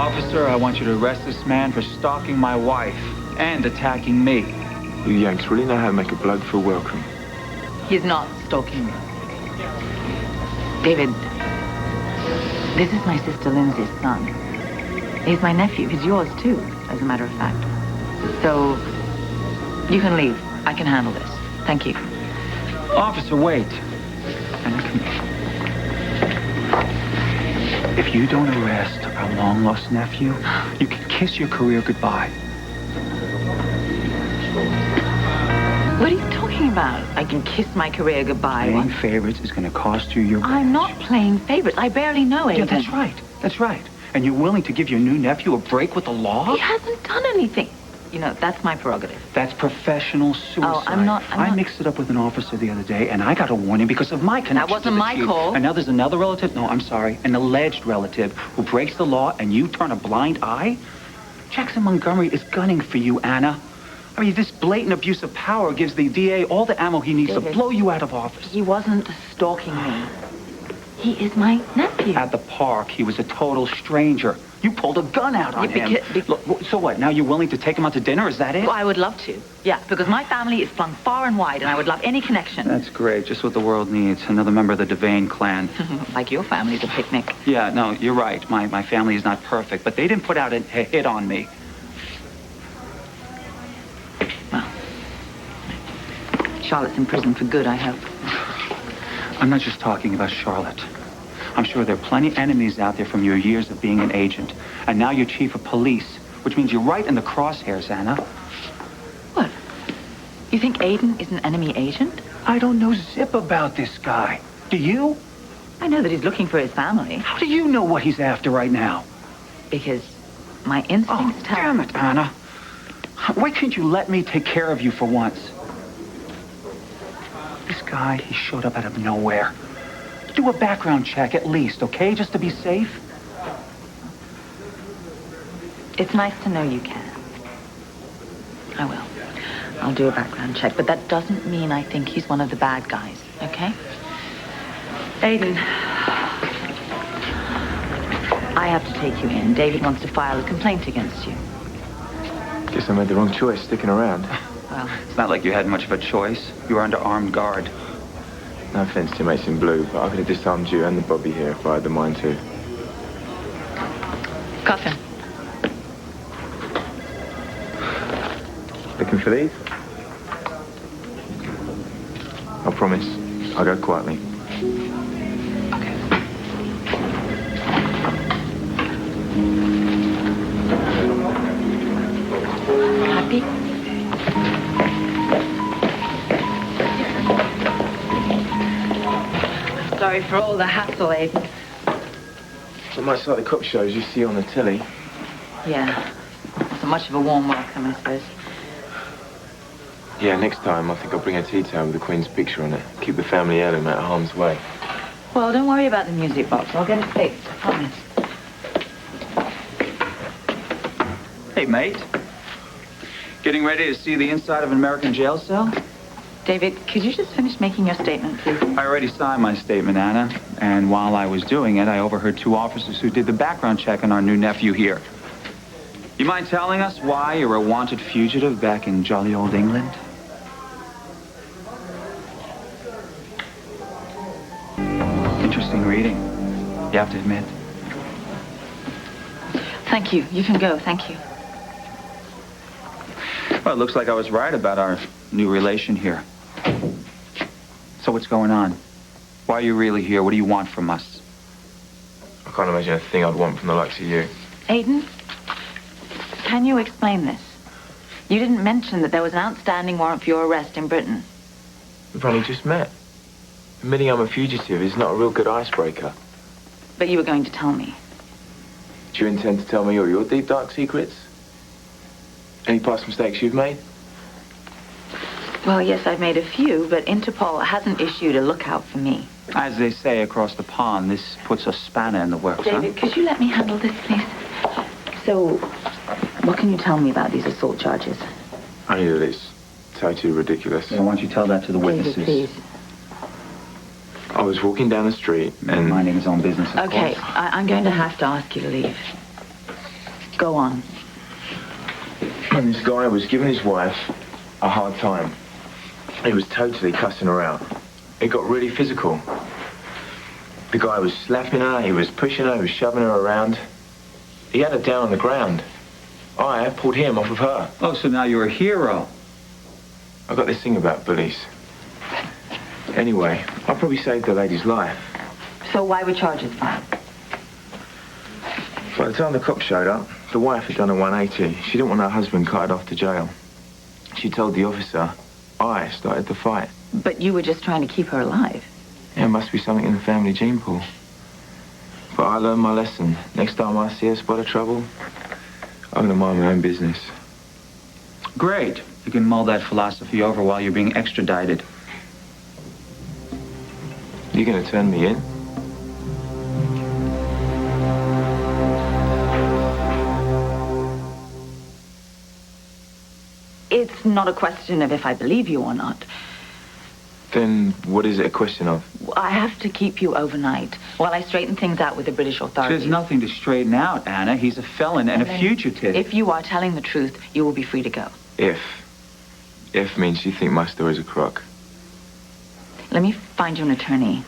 Officer, I want you to arrest this man for stalking my wife and attacking me. You Yanks really know how to make a bloke feel welcome. He's not stalking me. David, this is my sister Lindsay's son. He's my nephew. He's yours, too, as a matter of fact. So, you can leave. I can handle this. Thank you. Officer, wait. Anna, come here. If you don't arrest our long-lost nephew, you can kiss your career goodbye. What are you talking about? I can kiss my career goodbye. Playing favorites is going to cost you your I'm not playing favorites. I barely know Aiden. Yeah, that's right. That's right. And you're willing to give your new nephew a break with the law? He hasn't done anything. You know, that's my prerogative. That's professional suicide. Oh, I'm not... I mixed it up with an officer the other day, and I got a warning because of my connection. That wasn't my call. And now there's another relative, no, I'm sorry, an alleged relative who breaks the law, and you turn a blind eye? Jackson Montgomery is gunning for you, Anna. I mean, this blatant abuse of power gives the DA all the ammo he needs to blow you out of office. He wasn't stalking me. He is my nephew. At the park, he was a total stranger. You pulled a gun out on him. Look, so what, now you're willing to take him out to dinner? Is that it? Well, I would love to. Yeah, because my family is flung far and wide, and I would love any connection. That's great. Just what the world needs. Another member of the Devane clan. Like your family's a picnic. Yeah, no, you're right. My family is not perfect, but they didn't put out a hit on me. Well, Charlotte's in prison for good, I hope. I'm not just talking about Charlotte. I'm sure there are plenty enemies out there from your years of being an agent. And now you're chief of police, which means you're right in the crosshairs, Anna. What? You think Aiden is an enemy agent? I don't know zip about this guy. Do you? I know that he's looking for his family. How do you know what he's after right now? Because my instincts tell... Damn it, Anna. Why can't you let me take care of you for once? This guy, he showed up out of nowhere. Do a background check at least, okay? Just to be safe. It's nice to know you can. I will. I'll do a background check, but that doesn't mean I think he's one of the bad guys, okay? Aiden, I have to take you in. David wants to file a complaint against you. Guess I made the wrong choice sticking around. Well, it's not like you had much of a choice. You were under armed guard. No offense to Mason Blue, but I could have disarmed you and the Bobby here if I had the mind to. Cuff him. Looking for these? I promise. I'll go quietly. Okay. Happy? Sorry for all the hassle, Aiden. Not much like the cop shows you see on the telly. Yeah. Not much of a warm welcome, I suppose. Yeah, next time I think I'll bring a tea towel with the Queen's picture on it. Keep the family heirloom out of harm's way. Well, don't worry about the music box. I'll get it fixed, I promise. Hey, mate. Getting ready to see the inside of an American jail cell? David, could you just finish making your statement, please? I already signed my statement, Anna. And while I was doing it, I overheard two officers who did the background check on our new nephew here. You mind telling us why you're a wanted fugitive back in jolly old England? Interesting reading, you have to admit. Thank you. You can go. Thank you. Well, it looks like I was right about our new relation here. So what's going on? Why are you really here? What do you want from us? I can't imagine a thing I'd want from the likes of you. Aiden, can you explain this? You didn't mention that there was an outstanding warrant for your arrest in Britain. We've only just met. Admitting I'm a fugitive is not a real good icebreaker. But you were going to tell me. Do you intend to tell me all your deep, dark secrets? Any past mistakes you've made? Well, yes, I've made a few, but Interpol hasn't issued a lookout for me. As they say across the pond, this puts a spanner in the works, David, could you let me handle this, please? So, what can you tell me about these assault charges? Only that it's totally ridiculous. Yeah, why don't you tell that to the witnesses? David, please. I was walking down the street and... Minding his own business, of Okay, course. I'm going to have to ask you to leave. Go on. And this guy was giving his wife a hard time. He was totally cussing her out. It got really physical. The guy was slapping her, he was pushing her, he was shoving her around. He had her down on the ground. I pulled him off of her. Oh, so now you're a hero. I got this thing about bullies. Anyway, I probably saved the lady's life. So why were charges filed? By the time the cops showed up, the wife had done a 180. She didn't want her husband carted off to jail. She told the officer I started the fight. But you were just trying to keep her alive. Yeah, it must be something in the family gene pool. But I learned my lesson. Next time I see a spot of trouble, I'm gonna mind my own business. Great. You can mull that philosophy over while you're being extradited. You gonna turn me in? It's not a question of if I believe you or not. Then what is it a question of? I have to keep you overnight while I straighten things out with the British authorities. There's nothing to straighten out, Anna. He's a felon and a fugitive. If you are telling the truth, you will be free to go. If means you think my story's a crock. Let me find you an attorney.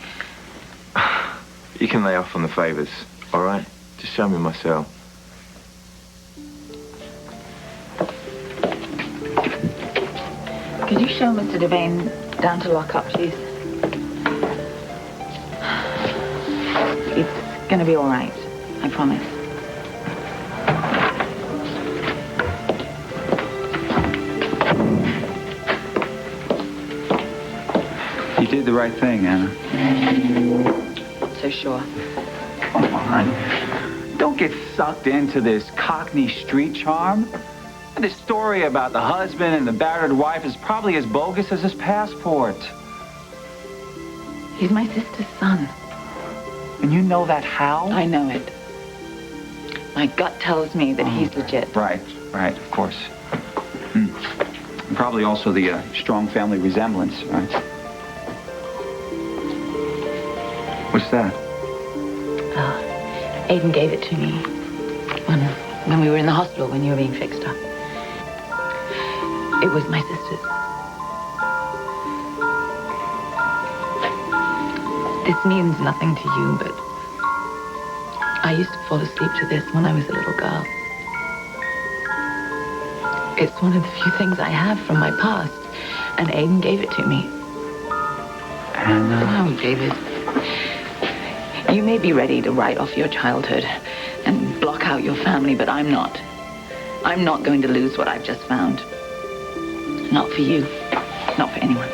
You can lay off on the favors, all right? Just show me my cell. Could you show Mr. Devane down to lock up, please? It's gonna be all right. I promise. You did the right thing, Anna. Not so sure. Come on. Don't get sucked into this Cockney street charm. And this story about the husband and the battered wife is probably as bogus as his passport. He's my sister's son. And you know that how? I know it. My gut tells me that he's legit. Right, of course. And probably also the strong family resemblance, right? What's that? Aiden gave it to me when we were in the hospital when you were being fixed up. It was my sister's. This means nothing to you, but I used to fall asleep to this when I was a little girl. It's one of the few things I have from my past, and Aiden gave it to me. Anna. Oh, David. You may be ready to write off your childhood and block out your family, but I'm not. I'm not going to lose what I've just found. Not for you. Not for anyone.